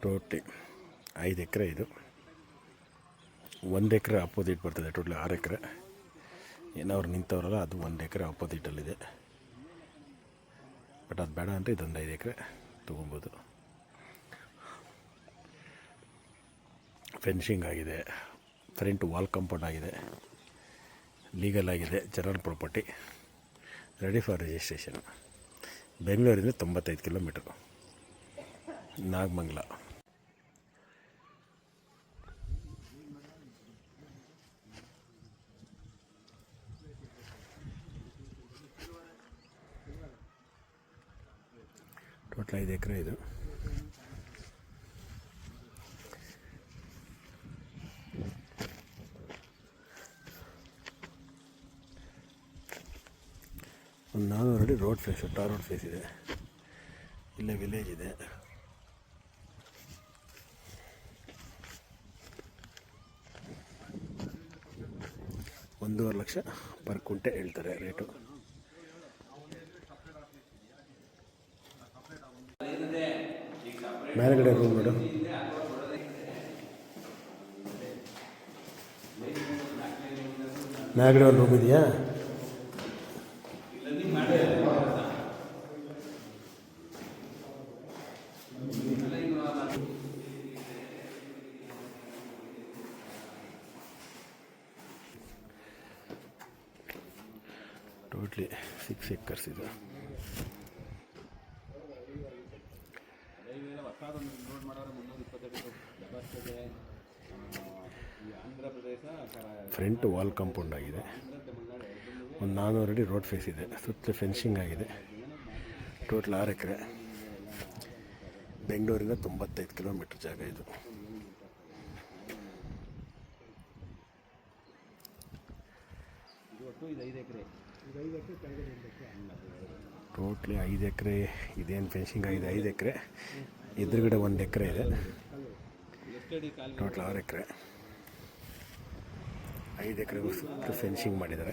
Totally 5 ಎಕರೆ ಇದು. 1 ಎಕರೆ opposite ಬರ್ತದೆ. Totally 6 ಎಕರೆ. ಏನವ್ರು ನಿಂತವ್ರಲ್ಲ ಅದು 1 ಎಕರೆ ಅಪೋಸಿಟಲ್ಲಿದೆ. ಬಟ್ ಅದು ಬೇಡ ಅಂದರೆ ಇದೊಂದು 5 ಎಕರೆ ತೊಗೊಬೋದು. ಫೆನ್ಸಿಂಗ್ ಆಗಿದೆ, ಫ್ರಂಟ್ ವಾಲ್ ಕಾಂಪೌಂಡ್ ಆಗಿದೆ, ಲೀಗಲ್ ಆಗಿದೆ, general property, ready for registration. ಬೆಂಗಳೂರಿಂದ 95 ಕಿಲೋಮೀಟ್ರು, ನಾಗಮಂಗಲ. ಟೋಟಲ್ 5 ಎಕರೆ ಇದು. ಒಂದು 400 ಅಡಿ road face, tar road face ಇದೆ. ಇಲ್ಲೇ ವಿಲೇಜ್ ಇದೆ. $1.5 ಲಕ್ಷ ಪರ್ ಕುಂಟೆ ಹೇಳ್ತಾರೆ ರೇಟು. ಮೇಲ್ಗಡೆ ರೂಮ್ ನೋಡು, ಮೇಲ್ಗಡೆ ಒಂದು ರೂಮ್ ಇದೆಯಾ? ಟೋಟ್ಲಿ 6 ಎಕರ್ಸ್ ಇದು. ಫ್ರಂಟ್ ವಾಲ್ ಕಾಂಪೌಂಡ್ ಆಗಿದೆ. ಒಂದು 400 ಅಡಿ ರೋಡ್ ಫೇಸ್ ಇದೆ. ಸುತ್ತ ಫೆನ್ಸಿಂಗ್ ಆಗಿದೆ. ಟೋಟಲ್ 6 ಎಕರೆ. ಬೆಂಗಳೂರಿಂದ 95 ಕಿಲೋಮೀಟ್ರ್ ಜಾಗ ಇದು. ಟೋಟ್ಲಿ 5 ಎಕರೆ. ಇದೇನು ಫೆನ್ಸಿಂಗ್ ಆಗಿದೆ 5 ಎಕರೆ. ಎದುರುಗಡೆ 1 ಎಕರೆ ಇದೆ. ಟೋಟಲ್ 6 ಎಕರೆ. 5 ಎಕರೆಗೂ ಸುತ್ತ ಫೆನ್ಸಿಂಗ್ ಮಾಡಿದ್ದಾರೆ.